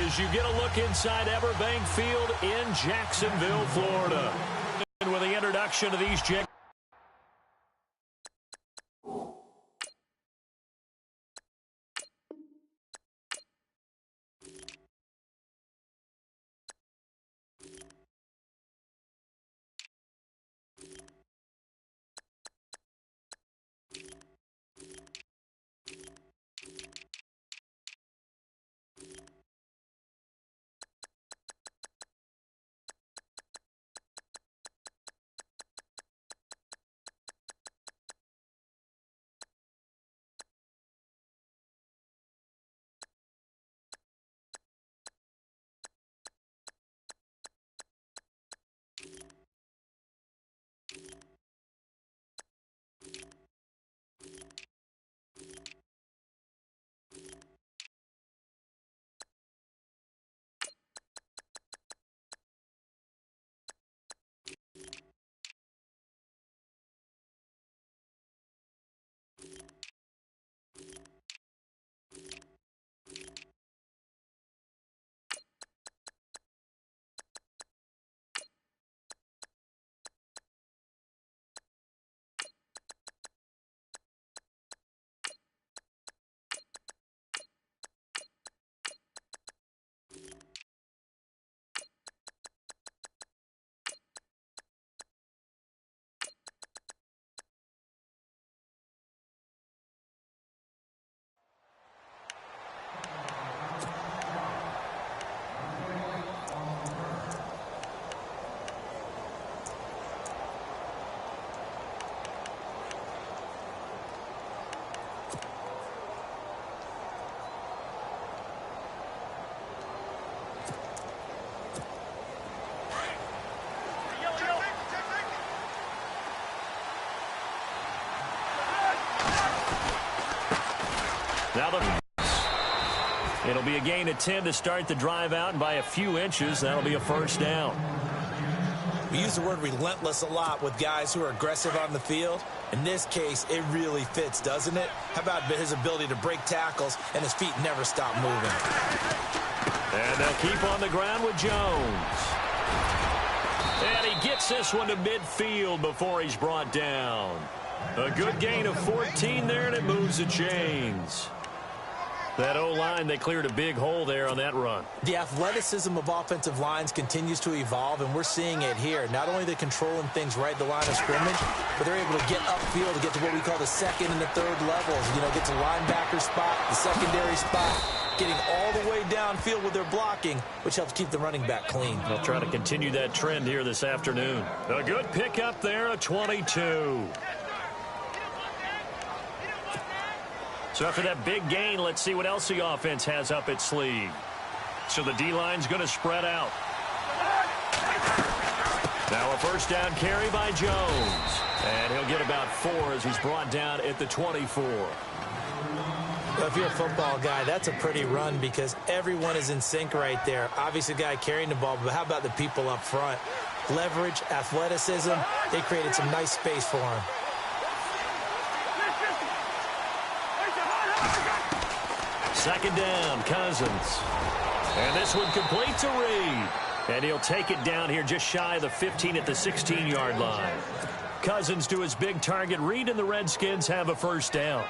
as you get a look inside Everbank Field in Jacksonville, Florida. And with the introduction of these Now it'll be a gain of 10 to start the drive out, and by a few inches, that'll be a first down. We use the word relentless a lot with guys who are aggressive on the field. In this case, it really fits, doesn't it? How about his ability to break tackles and his feet never stop moving? And they'll keep on the ground with Jones. And he gets this one to midfield before he's brought down. A good gain of 14 there, and it moves the chains. That O-line, they cleared a big hole there on that run. The athleticism of offensive lines continues to evolve, and we're seeing it here. Not only are they controlling things right at the line of scrimmage, but they're able to get upfield to get to what we call the second and the third levels. You know, get to linebacker spot, the secondary spot, getting all the way downfield with their blocking, which helps keep the running back clean. They'll try to continue that trend here this afternoon. A good pickup there, a 22. So after that big gain, let's see what else the offense has up its sleeve. So the D-line's going to spread out. Now a first down carry by Jones. And he'll get about 4 as he's brought down at the 24. Well, if you're a football guy, that's a pretty run because everyone is in sync right there. Obviously, the guy carrying the ball, but how about the people up front? Leverage, athleticism, they created some nice space for him. Second down, Cousins. And this one complete to Reed. And he'll take it down here just shy of the 15 at the 16-yard line. Cousins to his big target. Reed and the Redskins have a first down.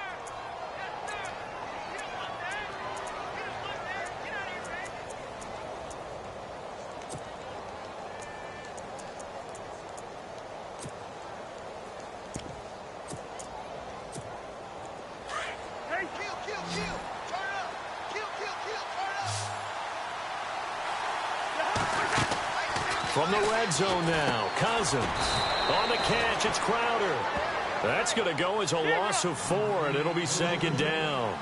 From the red zone now, Cousins. On the catch, it's Crowder. That's going to go as a loss of 4, and it'll be second down.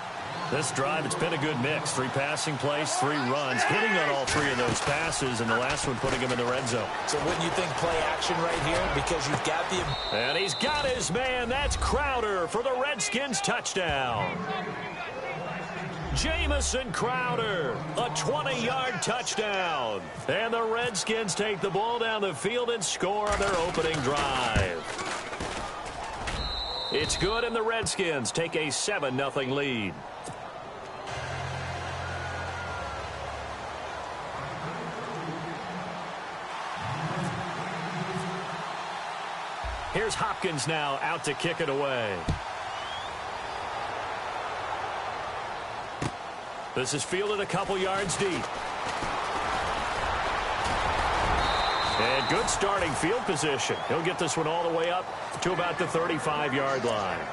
This drive, it's been a good mix. 3 passing plays, 3 runs, hitting on all 3 of those passes, and the last one putting him in the red zone. So wouldn't you think play action right here? Because you've got the... And he's got his man. That's Crowder for the Redskins touchdown. Jamison Crowder, a 20-yard touchdown. And the Redskins take the ball down the field and score on their opening drive. It's good, and the Redskins take a 7-0 lead. Here's Hopkins now out to kick it away. This is fielded a couple yards deep. And good starting field position. He'll get this one all the way up to about the 35-yard line.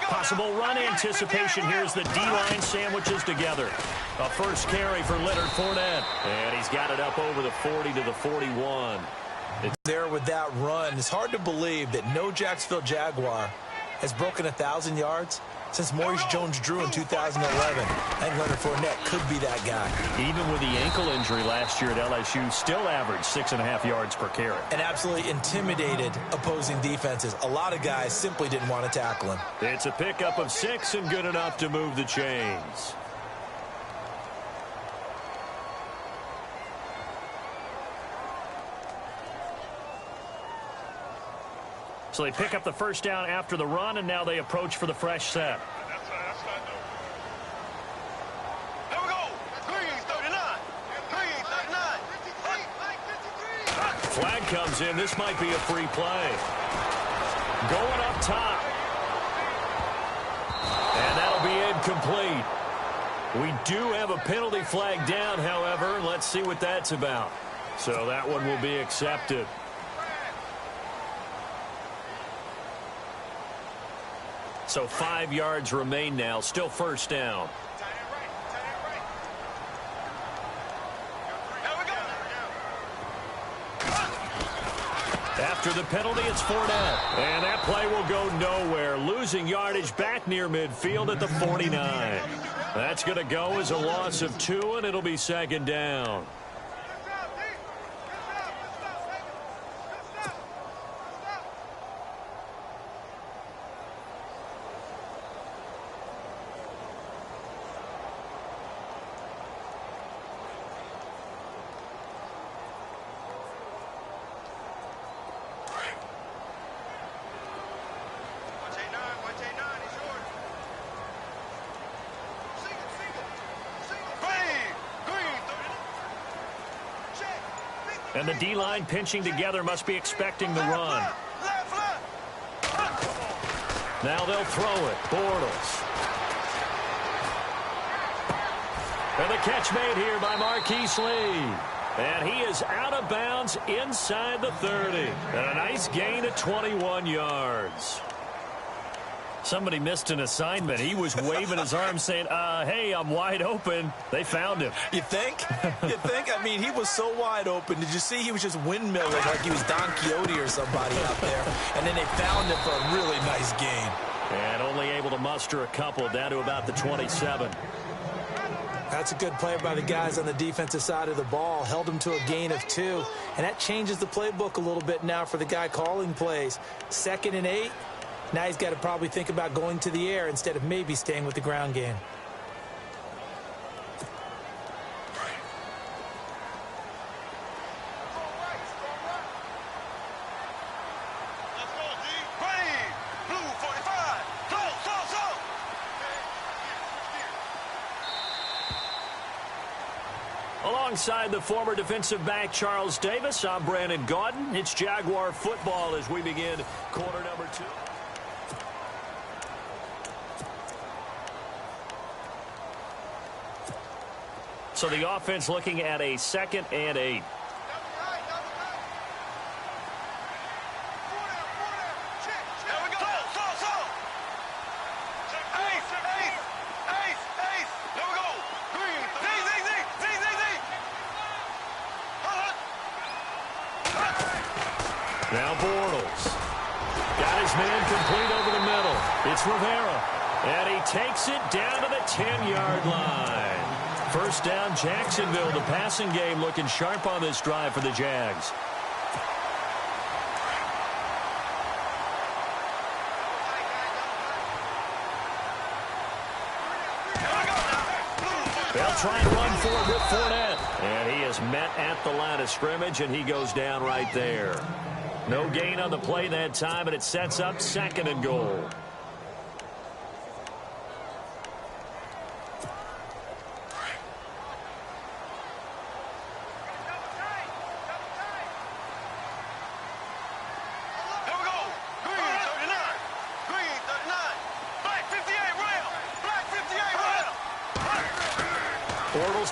Possible run anticipation. Here's the D-line sandwiches together. A first carry for Leonard Fournette. And he's got it up over the 40 to the 41. It's there with that run. It's hard to believe that no Jacksonville Jaguar has broken 1,000 yards since Maurice Jones-Drew in 2011. I think Leonard Fournette could be that guy. Even with the ankle injury last year at LSU, still averaged 6.5 yards per carry. And absolutely intimidated opposing defenses. A lot of guys simply didn't want to tackle him. It's a pickup of 6 and good enough to move the chains. So they pick up the first down after the run, and now they approach for the fresh set. There we go. Green, 39. Green, 39. Flag comes in. This might be a free play. Going up top. And that'll be incomplete. We do have a penalty flag down, however. Let's see what that's about. So that one will be accepted. So 5 yards remain now. Still first down. After the penalty, it's Fournette. And that play will go nowhere. Losing yardage back near midfield at the 49. That's going to go as a loss of 2, and it'll be second down. And the D-line pinching together must be expecting the run. Now they'll throw it. Bortles. And the catch made here by Marquise Lee. And he is out of bounds inside the 30. And a nice gain of 21 yards. Somebody missed an assignment. He was waving his arms saying, hey, I'm wide open. They found him. You think? You think? I mean, he was so wide open. Did you see he was just windmilling like he was Don Quixote or somebody out there? And then they found him for a really nice gain. And only able to muster a couple down to about the 27. That's a good play by the guys on the defensive side of the ball. Held him to a gain of 2. And that changes the playbook a little bit now for the guy calling plays. 2nd and 8. Now he's got to probably think about going to the air instead of maybe staying with the ground game. Alongside the former defensive back Charles Davis, I'm Brandon Gaudin. It's Jaguar football as we begin quarter number 2. So the offense looking at a 2nd and 8. Now Bortles. Got his man complete over the middle. It's Rivera. And he takes it down to the 10-yard line. First down, Jacksonville. The passing game looking sharp on this drive for the Jags. They'll try and run for it with Fournette. And he is met at the line of scrimmage, and he goes down right there. No gain on the play that time, and it sets up 2nd and goal.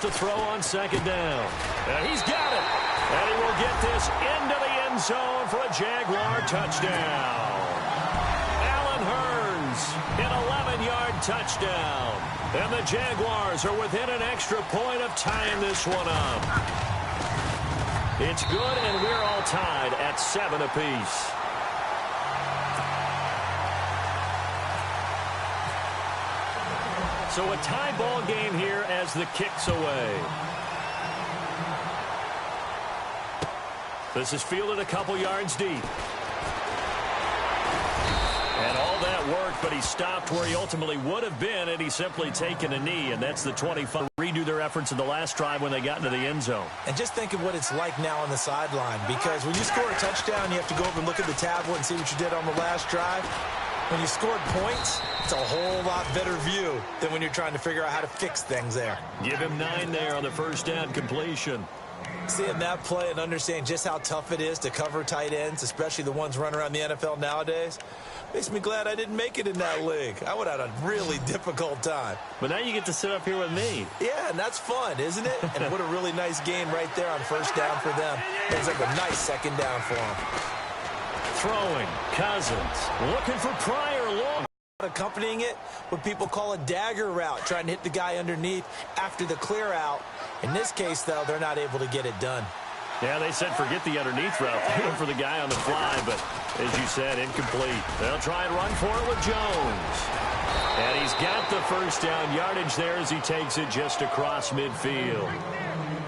To throw on 2nd down. And he's got it. And he will get this into the end zone for a Jaguar touchdown. Allen Hurns, an 11-yard touchdown. And the Jaguars are within an extra point of tying this one up. It's good, and we're all tied at 7 apiece. So a tie ball game here as the kick's away. This is fielded a couple yards deep. And all that worked, but he stopped where he ultimately would have been had he simply taken a knee, and that's the 25. Redo their efforts in the last drive when they got into the end zone. And just think of what it's like now on the sideline, because when you score a touchdown, you have to go over and look at the tablet and see what you did on the last drive. When you scored points, it's a whole lot better view than when you're trying to figure out how to fix things there. Give him 9 there on the first down completion. Seeing that play and understanding just how tough it is to cover tight ends, especially the ones running around the NFL nowadays, makes me glad I didn't make it in that league. I would have had a really difficult time. But now you get to sit up here with me. Yeah, and that's fun, isn't it? And what a really nice gain right there on first down for them. It's like a nice 2nd down for them. Throwing, Cousins, looking for Pryor long. Accompanying it, what people call a dagger route, trying to hit the guy underneath after the clear out. In this case, though, they're not able to get it done. Yeah, they said forget the underneath route for the guy on the fly, but as you said, incomplete. They'll try and run for it with Jones. And he's got the first down yardage there as he takes it just across midfield.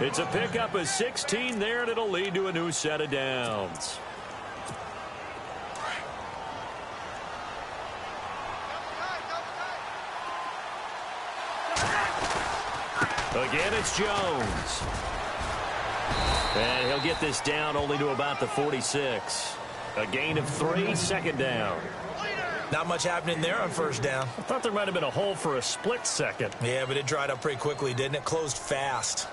It's a pickup of 16 there, and it'll lead to a new set of downs. Again, it's Jones. And he'll get this down only to about the 46. A gain of 3, 2nd down. Not much happening there on first down. I thought there might have been a hole for a split second. Yeah, but it dried up pretty quickly, didn't it? Closed fast.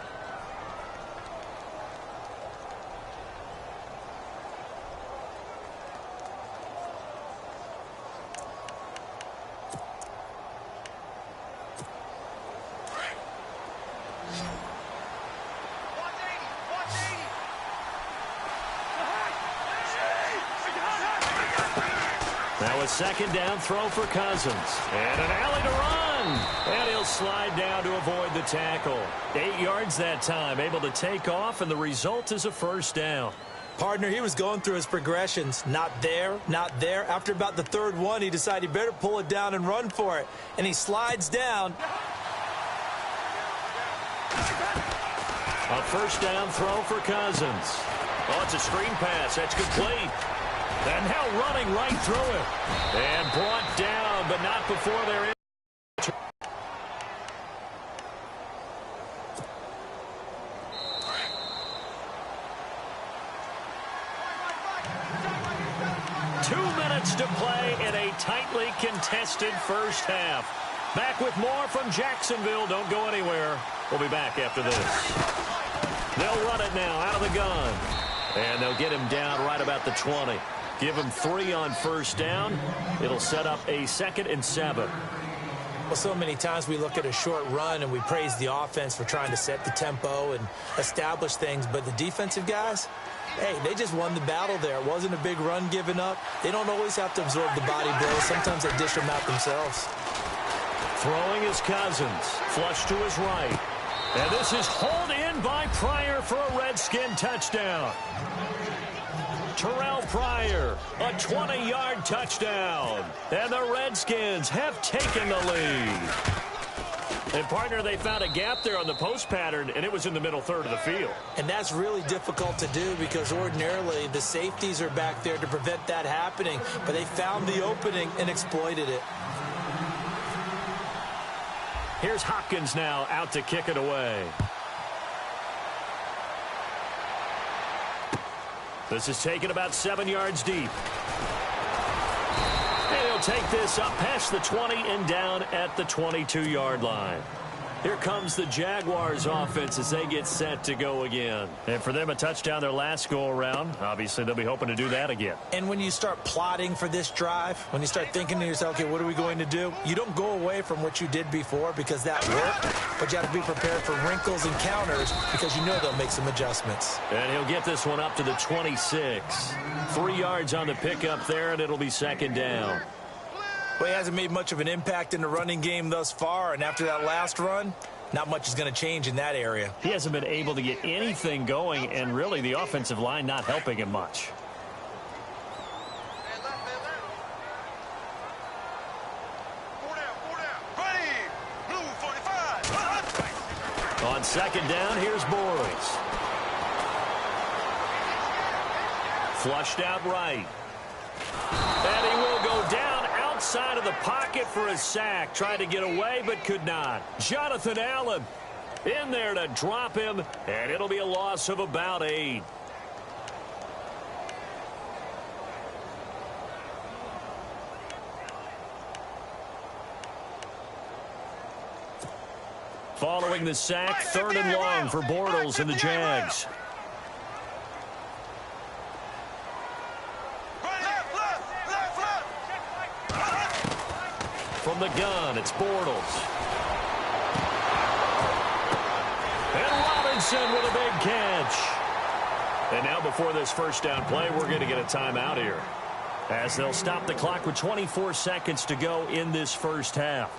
Now a 2nd down throw for Cousins. And an alley to run. And he'll slide down to avoid the tackle. 8 yards that time, able to take off, and the result is a first down. Partner, he was going through his progressions. Not there, not there. After about the 3rd one, he decided he better pull it down and run for it. And he slides down. A first down throw for Cousins. Oh, it's a screen pass. That's complete. And now running right through it. And brought down, but not before they're in. To play in a tightly contested first half. Back with more from Jacksonville. Don't go anywhere. We'll be back after this. They'll run it now out of the gun. And they'll get him down right about the 20. Give him 3 on first down. It'll set up a 2nd and 7. Well, so many times we look at a short run and we praise the offense for trying to set the tempo and establish things, but the defensive guys, hey, they just won the battle there. It wasn't a big run given up. They don't always have to absorb the body blows. Sometimes they dish them out themselves. Throwing is Cousins. Flush to his right. And this is hauled in by Pryor for a Redskin touchdown. Terrell Pryor, a 20-yard touchdown. And the Redskins have taken the lead. And, partner, they found a gap there on the post pattern, and it was in the middle third of the field. And that's really difficult to do because ordinarily the safeties are back there to prevent that happening. But they found the opening and exploited it. Here's Hopkins now out to kick it away. This is taken about 7 yards deep. And he'll take this up past the 20 and down at the 22-yard line. Here comes the Jaguars offense as they get set to go again. And for them, a touchdown their last go-around. Obviously, they'll be hoping to do that again. And when you start plotting for this drive, when you start thinking to yourself, okay, what are we going to do? You don't go away from what you did before because that worked, but you have to be prepared for wrinkles and counters because you know they'll make some adjustments. And he'll get this one up to the 26. 3 yards on the pickup there, and it'll be second down. Well, he hasn't made much of an impact in the running game thus far, and after that last run, not much is going to change in that area. He hasn't been able to get anything going, and really the offensive line not helping him much. On second down, here's Boyles. Flushed out right. And he will go down outside of the pocket for a sack. Tried to get away, but could not. Jonathan Allen in there to drop him, and it'll be a loss of about 8. Following the sack, 3rd and long for Bortles and the Jags. From the gun, it's Bortles. And Robinson with a big catch. And now before this first down play, we're going to get a timeout here, as they'll stop the clock with 24 seconds to go in this first half.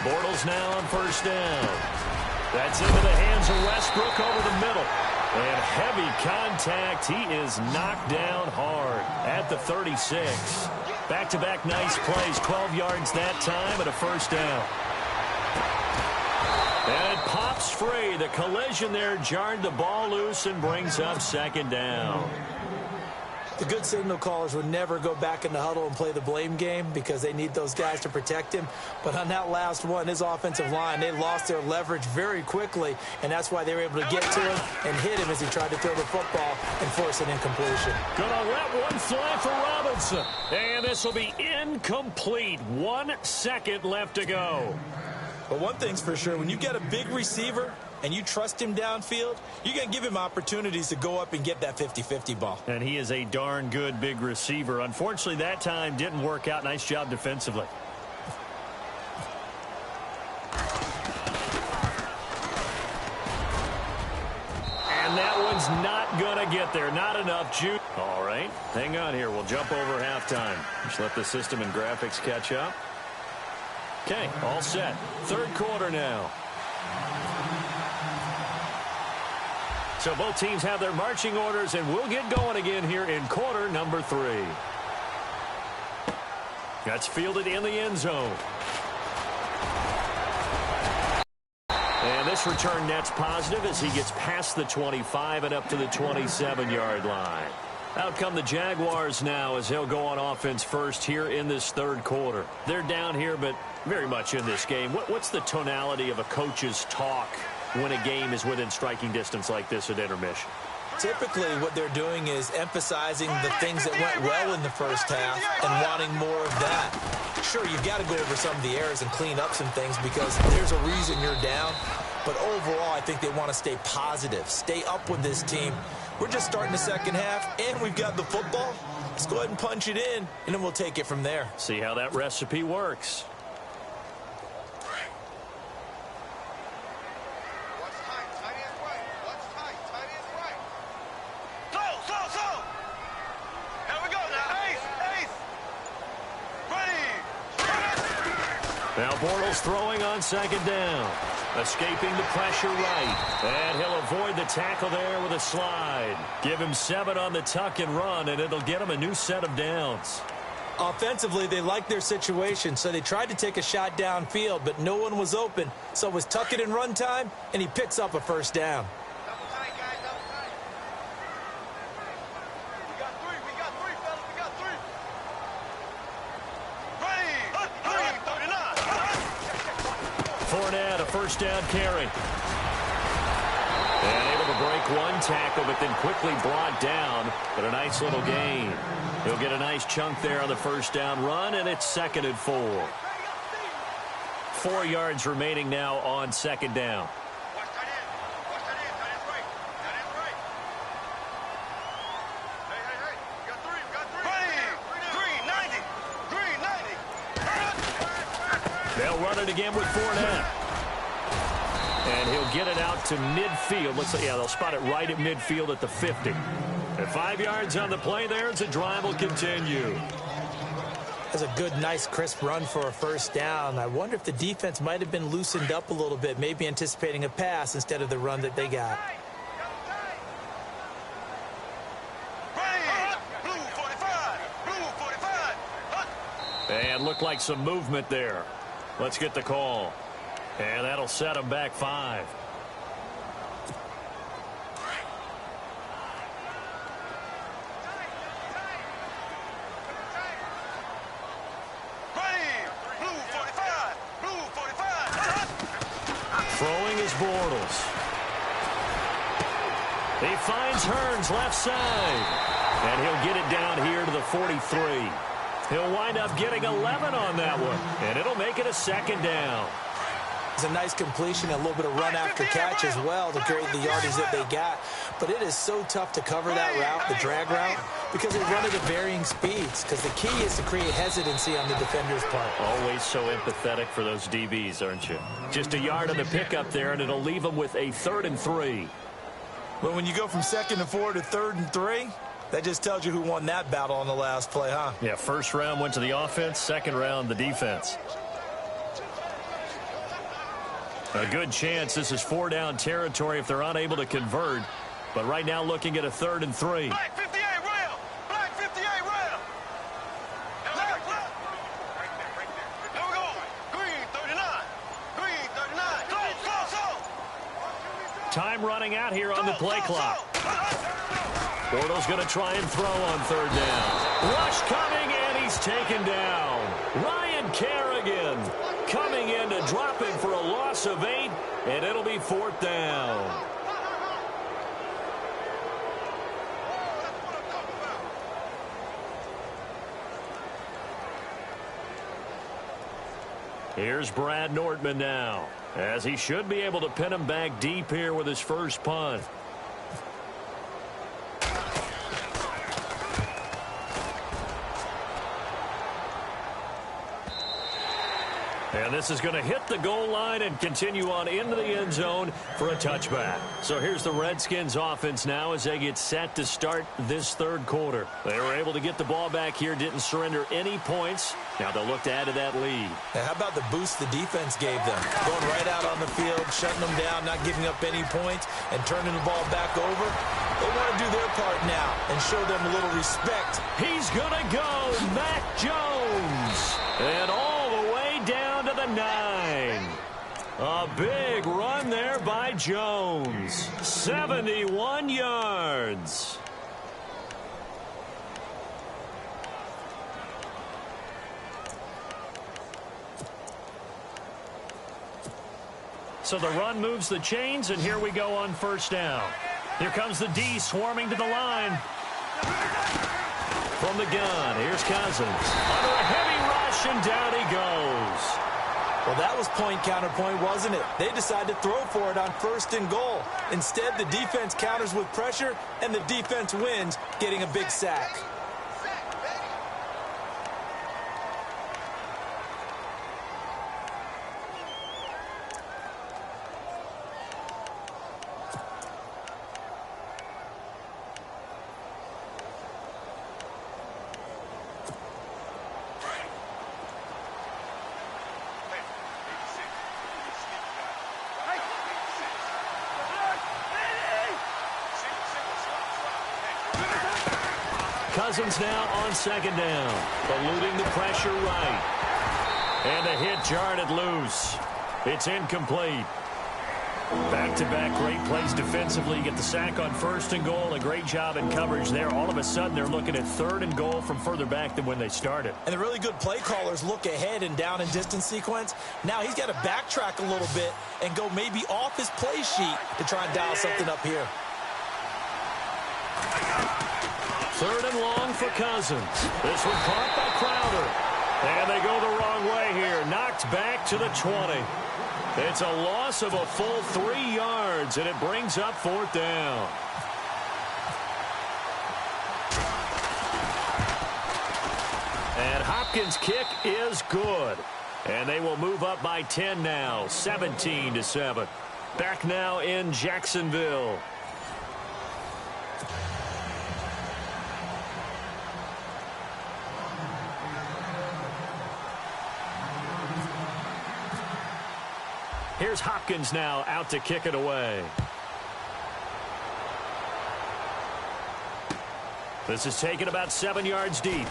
Bortles now on first down. That's into the hands of Westbrook over the middle. And heavy contact. He is knocked down hard at the 36. Back-to-back nice plays. 12 yards that time and a first down. And it pops free. The collision there jarred the ball loose and brings up second down. The good signal callers would never go back in the huddle and play the blame game because they need those guys to protect him. But on that last one, his offensive line, they lost their leverage very quickly, and that's why they were able to get to him and hit him as he tried to throw the football and force an incompletion. Gonna let one fly for Robinson. And this will be incomplete. 1 second left to go. But one thing's for sure, when you get a big receiver and you trust him downfield, you're going to give him opportunities to go up and get that 50-50 ball. And he is a darn good big receiver. Unfortunately, that time didn't work out. Nice job defensively. And that one's not going to get there. Not enough juice. All right, hang on here. We'll jump over halftime. Just let the system and graphics catch up. Okay, all set. Third quarter now. So both teams have their marching orders, and we'll get going again here in quarter number 3. That's fielded in the end zone. And this return net's positive as he gets past the 25 and up to the 27-yard line. Out come the Jaguars now as they'll go on offense first here in this third quarter. They're down here, but very much in this game. What's the tonality of a coach's talk when a game is within striking distance like this at intermission? Typically, what they're doing is emphasizing the things that went well in the first half and wanting more of that. Sure, you've got to go over some of the errors and clean up some things because there's a reason you're down. But overall, I think they want to stay positive, stay up with this team. We're just starting the second half, and we've got the football. Let's go ahead and punch it in, and then we'll take it from there. See how that recipe works. Now Bortles throwing on second down. Escaping the pressure right. And he'll avoid the tackle there with a slide. Give him 7 on the tuck and run, and it'll get him a new set of downs. Offensively, they liked their situation, so they tried to take a shot downfield, but no one was open. So it was tuck it and run time, and he picks up a first down. Fournette, a first down carry. And able to break one tackle, but then quickly brought down. But a nice little gain. He'll get a nice chunk there on the first down run, and it's 2nd and 4. 4 yards remaining now on second down. They'll run it again with Fournette. And he'll get it out to midfield. Looks like, yeah, they'll spot it right at midfield at the 50. And 5 yards on the play there as the drive will continue. That's a good, nice, crisp run for a first down. I wonder if the defense might have been loosened up a little bit, maybe anticipating a pass instead of the run that they got. And looked like some movement there. Let's get the call. And that'll set them back 5. Throwing is Bortles. He finds Hearns left side. And he'll get it down here to the 43. He'll wind up getting 11 on that one. And it'll make it a second down. It's a nice completion, a little bit of run after catch as well to create the yardage that they got. But it is so tough to cover that route, the drag route, because they run it at varying speeds. Because the key is to create hesitancy on the defender's part. Always so empathetic for those DBs, aren't you? Just a yard on the pickup there, and it'll leave them with a 3rd and 3. Well, when you go from 2nd and 4 to 3rd and 3, that just tells you who won that battle on the last play, huh? Yeah, first round went to the offense, second round the defense. A good chance this is 4-down territory if they're unable to convert. But right now looking at a 3rd and 3. Black 58 rail! Black 58 rail! There we go! Green 39! Green 39! Go! Time running out here on the play clock. Bortles going to try and throw on 3rd down. Rush coming, and he's taken down. Ryan Kerrigan coming in to drop him for a loss of 8, and it'll be 4th down. Here's Brad Nortman now, as he should be able to pin him back deep here with his first punt. And this is going to hit the goal line and continue on into the end zone for a touchback. So here's the Redskins offense now as they get set to start this 3rd quarter. They were able to get the ball back here, didn't surrender any points. Now they'll look to add to that lead. Now, how about the boost the defense gave them? Going right out on the field, shutting them down, not giving up any points, and turning the ball back over. They want to do their part now and show them a little respect. He's going to go, Mac Jones. And all the way down to the 9. A big run there by Jones. 71 yards. So the run moves the chains, and here we go on 1st down. Here comes the D swarming to the line. From the gun, here's Cousins. Under a heavy rush, and down he goes. Well, that was point counterpoint, wasn't it? They decided to throw for it on 1st and goal. Instead, the defense counters with pressure, and the defense wins, getting a big sack. Cousins now on second down, eluding the pressure right. And the hit jarred it loose. It's incomplete. Back-to-back great plays defensively. Get the sack on first and goal. A great job in coverage there. All of a sudden, they're looking at third and goal from further back than when they started. And the really good play callers look ahead and down and distance sequence. Now he's got to backtrack a little bit and go maybe off his play sheet to try and dial something up here. Third and long for Cousins. This one caught by Crowder. And they go the wrong way here. Knocked back to the 20. It's a loss of a full 3 yards, and it brings up fourth down. And Hopkins' kick is good. And they will move up by 10 now, 17-7. Back now in Jacksonville. Here's Hopkins now out to kick it away. This is taken about 7 yards deep.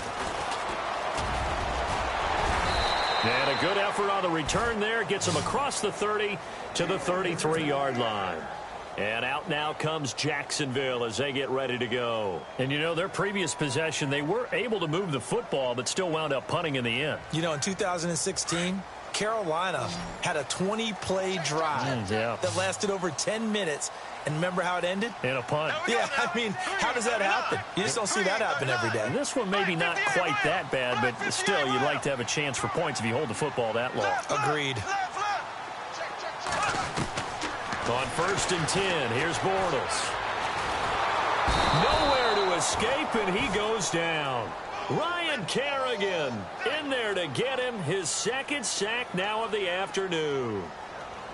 And a good effort on the return there. Gets him across the 30 to the 33-yard line. And out now comes Jacksonville as they get ready to go. And, you know, their previous possession, they were able to move the football but still wound up punting in the end. You know, in 2016, Carolina had a 20-play drive that lasted over 10 minutes. And remember how it ended? In a punt. Yeah, I mean, how does that happen? You just don't see that happen every day. And this one maybe not quite that bad, but still, you'd like to have a chance for points if you hold the football that long. Agreed. On first and 10, here's Bortles. Nowhere to escape, and he goes down. Ryan Kerrigan in there to get him his second sack now of the afternoon.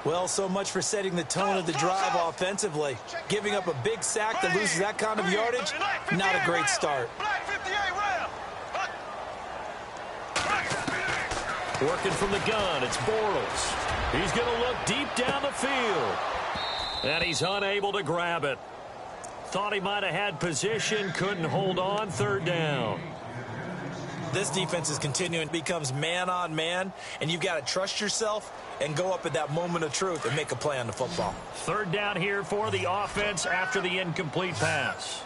Well, so much for setting the tone of the drive offensively. Giving up a big sack that loses that kind of yardage, not a great start. Working from the gun, it's Bortles. He's going to look deep down the field. And he's unable to grab it. Thought he might have had position, couldn't hold on, third down. This defense is continuing. It becomes man-on-man, and you've got to trust yourself and go up at that moment of truth and make a play on the football. Third down here for the offense after the incomplete pass.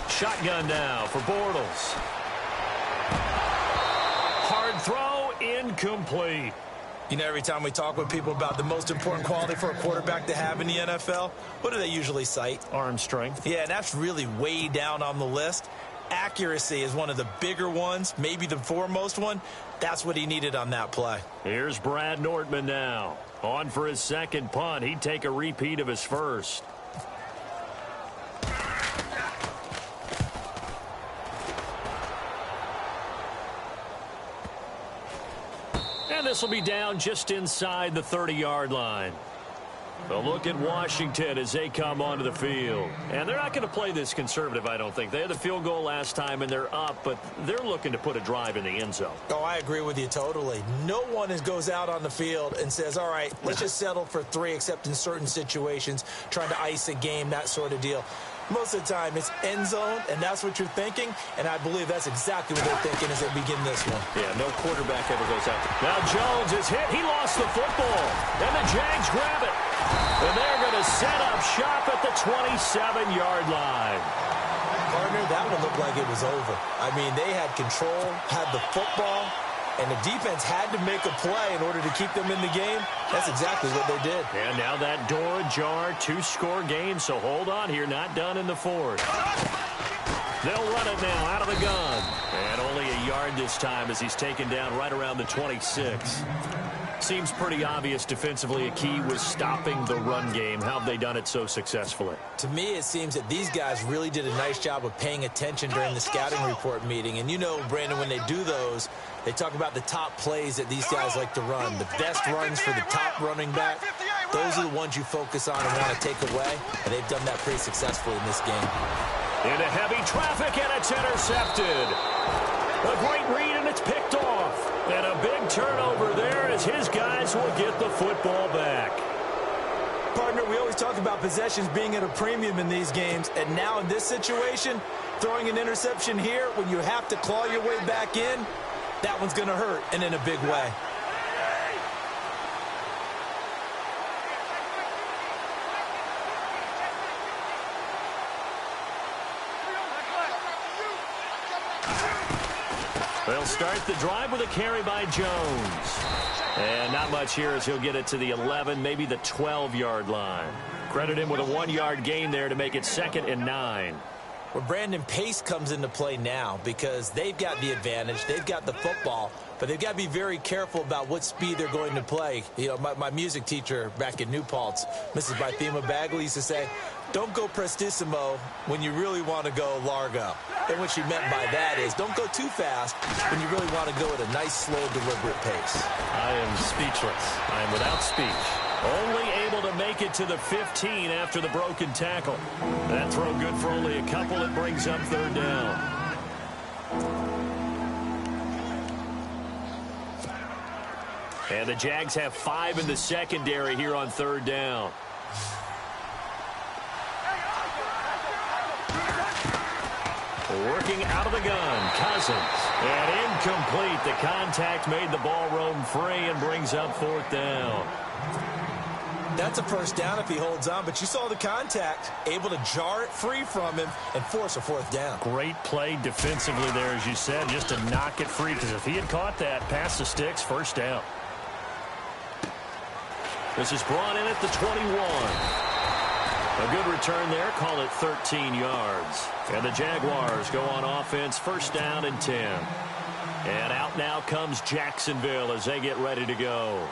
Shotgun now for Bortles. Hard throw, incomplete. You know, every time we talk with people about the most important quality for a quarterback to have in the NFL, what do they usually cite? Arm strength. Yeah, and that's really way down on the list. Accuracy is one of the bigger ones, maybe the foremost one. That's what he needed on that play. Here's Brad Nortman now. On for his second punt. He'd take a repeat of his first. And this will be down just inside the 30-yard line. A look at Washington as they come onto the field. And they're not going to play this conservative, I don't think. They had the field goal last time, and they're up, but they're looking to put a drive in the end zone. Oh, I agree with you totally. No one goes out on the field and says, all right, let's just settle for 3, except in certain situations, trying to ice a game, that sort of deal. Most of the time, it's end zone, and that's what you're thinking, and I believe that's exactly what they're thinking as they begin this one. Yeah, no quarterback ever goes out there. Now Jones is hit. He lost the football, and the Jags grab it. And they're going to set up shop at the 27-yard line. Partner, that one looked like it was over. I mean, they had control, had the football, and the defense had to make a play in order to keep them in the game. That's exactly what they did. And now that door ajar, 2-score game, so hold on here, not done in the fourth. They'll run it now out of the gun. And only a yard this time as he's taken down right around the 26. Seems pretty obvious defensively a key was stopping the run game. How have they done it so successfully? To me, it seems that these guys really did a nice job of paying attention during the scouting report meeting. And you know, Brandon, when they do those, they talk about the top plays that these guys like to run, the best runs for the top running back. Those are the ones you focus on and want to take away, and they've done that pretty successfully in this game. Into heavy traffic, and it's intercepted. A great read, and it's picked off. And a big turnover there as his guys will get the football back. Partner, we always talk about possessions being at a premium in these games, and now in this situation, throwing an interception here when you have to claw your way back in, that one's going to hurt, and in a big way. They'll start the drive with a carry by Jones. And not much here as he'll get it to the 11, maybe the 12-yard line. Credit him with a 1-yard gain there to make it 2nd and 9. Well, Brandon, pace comes into play now because they've got the advantage. They've got the football, but they've got to be very careful about what speed they're going to play. You know, my music teacher back in New Paltz, Mrs. Bythema Bagley, used to say, don't go prestissimo when you really want to go largo. And what she meant by that is don't go too fast when you really want to go at a nice, slow, deliberate pace. I am speechless. I am without speech. Only able to make it to the 15 after the broken tackle. That throw good for only a couple. It brings up 3rd down. And the Jags have 5 in the secondary here on 3rd down. Working out of the gun, Cousins. And incomplete. The contact made the ball roam free and brings up 4th down. That's a first down if he holds on, but you saw the contact, able to jar it free from him and force a 4th down. Great play defensively there, as you said, just to knock it free, because if he had caught that, past the sticks, 1st down. This is brought in at the 21. A good return there, call it 13 yards. And the Jaguars go on offense, 1st down and 10. And out now comes Jacksonville as they get ready to go.